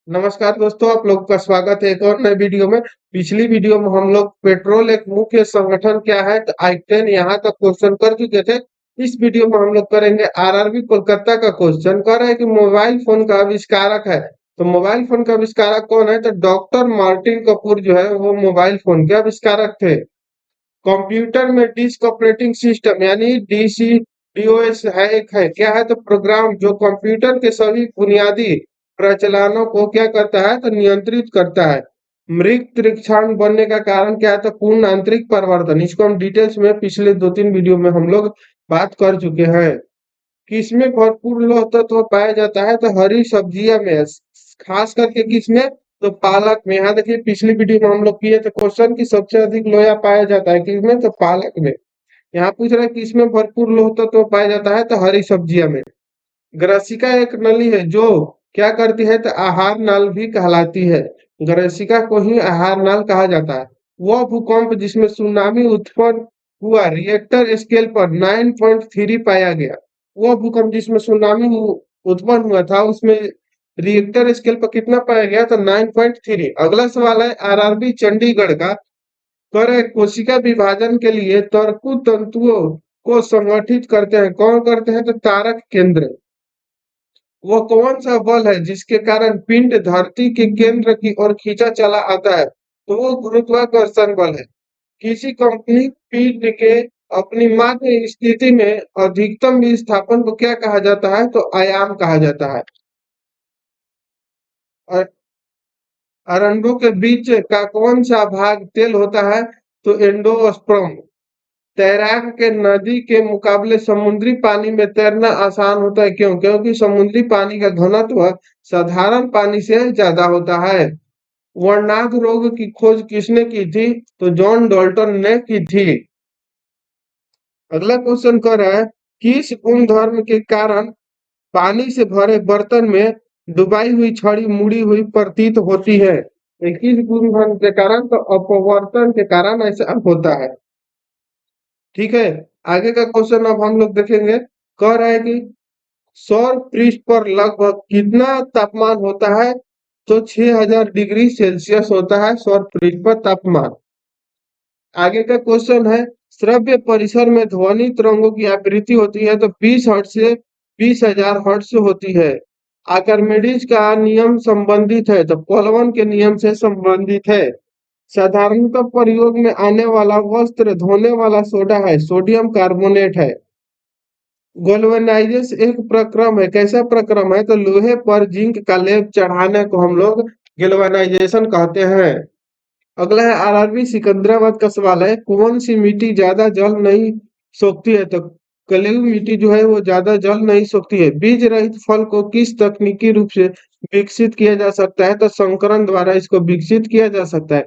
नमस्कार दोस्तों, आप लोग का स्वागत है एक और नए वीडियो में। पिछली वीडियो में हम लोग पेट्रोल एक मुख्य संगठन क्या है तो आई-10 यहाँ तक क्वेश्चन कर चुके थे। इस वीडियो में हम लोग करेंगे आरआरबी कोलकाता का क्वेश्चन। कह रहा है कि मोबाइल फोन का आविष्कारक है, तो मोबाइल फोन का आविष्कारक कौन है? तो डॉक्टर मार्टिन कपूर जो है वो मोबाइल फोन के आविष्कारक थे। कंप्यूटर में डिस्क ऑपरेटिंग सिस्टम यानी डीसी डीओएस है, एक है क्या है तो प्रोग्राम जो कंप्यूटर के सभी बुनियादी प्रचलनों को क्या करता है तो नियंत्रित करता है। मृत बनने का कारण क्या है तो पूर्ण आंतरिक परिवर्तन। इसको हम डिटेल्स में पिछले 2-3 वीडियो में हम लोग बात कर चुके हैं। किसमें भरपूर लौह तत्व पाया जाता है तो हरी सब्जियां में, खास करके किसमें तो पालक में। यहाँ देखिए पिछली वीडियो में हम लोग किए थे क्वेश्चन की सबसे अधिक लोहा पाया जाता है किसमें तो पालक में। यहाँ पूछ रहा है किसमें भरपूर लौह तत्व पाया जाता है तो हरी सब्जियां में। ग्रसिका एक नली है जो क्या करती है तो आहार नाल भी कहलाती है। ग्रसिका को ही आहार नाल कहा जाता है। वह भूकंप जिसमें सुनामी उत्पन्न हुआ रिएक्टर स्केल पर 9.3 पाया गया। वह भूकंप जिसमें सुनामी उत्पन्न हुआ था उसमें रिएक्टर स्केल पर कितना पाया गया तो 9.3। अगला सवाल है आरआरबी चंडीगढ़ का। कर कोशिका विभाजन के लिए तर्कु तंतुओं को संगठित करते हैं, कौन करते हैं तो तारक केंद्र। वो कौन सा बल है जिसके कारण पिंड धरती के केंद्र की ओर खींचा चला आता है तो वो गुरुत्वाकर्षण बल है। किसी कंपनी पिंड के अपनी माध्य स्थिति में अधिकतम विस्थापन को क्या कहा जाता है तो आयाम कहा जाता है। और अरंडों के बीच का कौन सा भाग तेल होता है तो एंडोस्पर्म। तैराक के नदी के मुकाबले समुद्री पानी में तैरना आसान होता है, क्यों? क्योंकि समुद्री पानी का घनत्व साधारण पानी से ज्यादा होता है। वर्णांध रोग की खोज किसने की थी तो जॉन डॉल्टन ने की थी। अगला क्वेश्चन कर रहा है किस गुणधर्म के कारण पानी से भरे बर्तन में डुबाई हुई छड़ी मुड़ी हुई प्रतीत होती है? ये किस गुणधर्म के कारण तो अपवर्तन के कारण ऐसा होता है। ठीक है, आगे का क्वेश्चन अब हम लोग देखेंगे। कह रहा है कि सौर पृष्ठ पर लगभग कितना तापमान होता है तो 6000 डिग्री सेल्सियस होता है सौर पृष्ठ पर तापमान। आगे का क्वेश्चन है श्रव्य परिसर में ध्वनि तरंगों की आवृत्ति होती है तो 20 हर्ट्ज से 20,000 हर्ट्ज होती है। आर्किमिडीज का नियम संबंधित है तो पोलवन के नियम से संबंधित है। साधारणतः प्रयोग में आने वाला वस्त्र धोने वाला सोडा है, सोडियम कार्बोनेट है। गोल्वेनाइजेशन एक प्रक्रम है, कैसा प्रक्रम है तो लोहे पर जिंक का लेप चढ़ाने को हम लोग गैल्वेनाइजेशन कहते हैं। अगला है आरआरबी सिकंदराबाद का सवाल है कौन सी मिट्टी ज्यादा जल नहीं सोखती है तो कलयुग मिट्टी जो है वो ज्यादा जल नहीं सोखती है। बीज रहित फल को किस तकनीकी रूप से विकसित किया जा सकता है तो संकरण द्वारा इसको विकसित किया जा सकता है।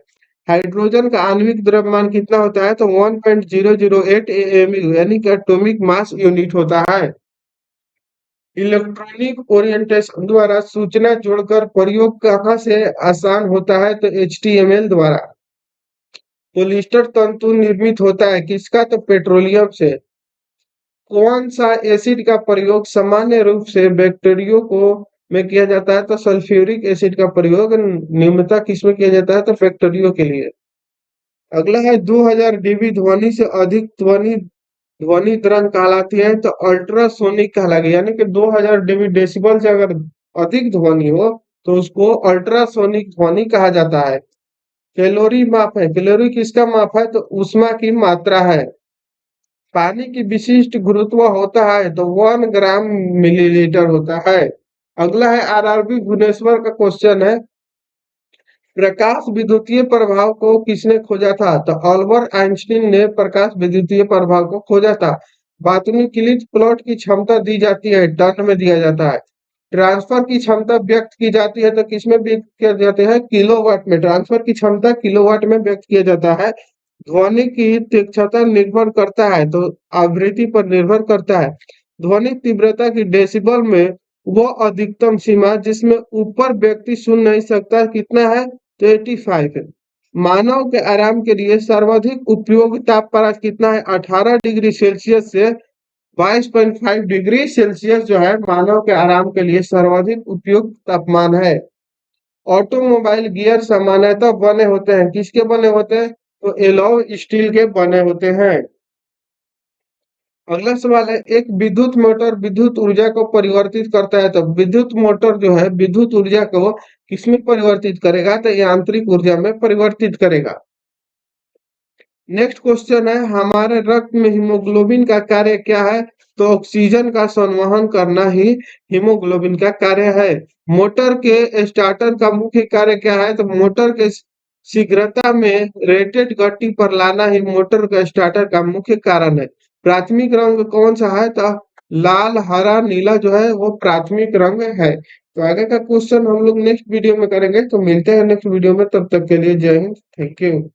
हाइड्रोजन का आणविक द्रव्यमान कितना होता है तो 1.008 AMU यानी कि एटॉमिक मास यूनिट होता है। इलेक्ट्रॉनिक ओरिएंटेशन द्वारा सूचना जोड़कर प्रयोग कहाँ से आसान होता है तो HTML द्वारा। पॉलिएस्टर तंतु निर्मित होता है किसका तो पेट्रोलियम से। कौन सा एसिड का प्रयोग सामान्य रूप से बैक्टीरियो को में किया जाता है तो सल्फ्यूरिक एसिड का प्रयोग निम्नतः किसमें किया जाता है तो बैक्टीरियो के लिए। अगला है 2000 डीबी ध्वनि से अधिक ध्वनि ध्वनि तरंग कहलाती है तो अल्ट्रासोनिक कहलाएगी, यानी कि 2000 डीबी डेसिबल से अगर अधिक ध्वनि हो तो उसको अल्ट्रासोनिक ध्वनि कहा जाता है। कैलोरी माप है, कैलोरी किसका माप है तो ऊष्मा की मात्रा है। पानी की विशिष्ट गुरुत्व होता है तो 1 ग्राम मिलीलीटर होता है। अगला है आरआरबी भुवनेश्वर का क्वेश्चन है प्रकाश विद्युतीय प्रभाव को किसने खोजा था तो अल्बर्ट आइंस्टीन ने प्रकाश विद्युतीय प्रभाव को खोजा था। वातानुकूलित प्लॉट की क्षमता दी जाती है, टन में दिया जाता है। ट्रांसफर की क्षमता व्यक्त की जाती है तो किसमें व्यक्त किया जाता है किलोवाट में। ट्रांसफर की क्षमता किलोवाट में व्यक्त किया जाता है। ध्वनि की तीक्ष्णता निर्भर करता है तो आवृत्ति पर निर्भर करता है। ध्वनि तीव्रता की डेसिबल में वो अधिकतम सीमा जिसमें ऊपर व्यक्ति सुन नहीं सकता कितना है तो 85 है। मानव के आराम के लिए सर्वाधिक उपयोग तापमान कितना है 18 डिग्री सेल्सियस से 22.5 डिग्री सेल्सियस जो है मानव के आराम के लिए सर्वाधिक उपयुक्त तापमान है। ऑटोमोबाइल गियर सामान्यतः बने होते हैं, किसके बने होते हैं? तो एलॉय स्टील के बने होते हैं। अगला सवाल है, एक विद्युत मोटर विद्युत ऊर्जा को परिवर्तित करता है, तो विद्युत मोटर जो है विद्युत ऊर्जा को किसमें परिवर्तित करेगा? तो यांत्रिक ऊर्जा में परिवर्तित करेगा। नेक्स्ट क्वेश्चन है, हमारे रक्त में हीमोग्लोबिन का कार्य क्या है? तो ऑक्सीजन का संवहन करना ही हीमोग्लोबिन का कार्य है। मोटर के स्टार्टर का मुख्य कार्य क्या है? तो मोटर के शीघ्रता में रेटेड गति पर लाना ही मोटर का स्टार्टर का मुख्य कारण है। प्राथमिक रंग कौन सा है? तो लाल, हरा, नीला जो है वो प्राथमिक रंग है। तो आगे का क्वेश्चन हम लोग नेक्स्ट वीडियो में करेंगे। तो मिलते हैं नेक्स्ट वीडियो में, तब तक के लिए जय हिंद, थैंक यू।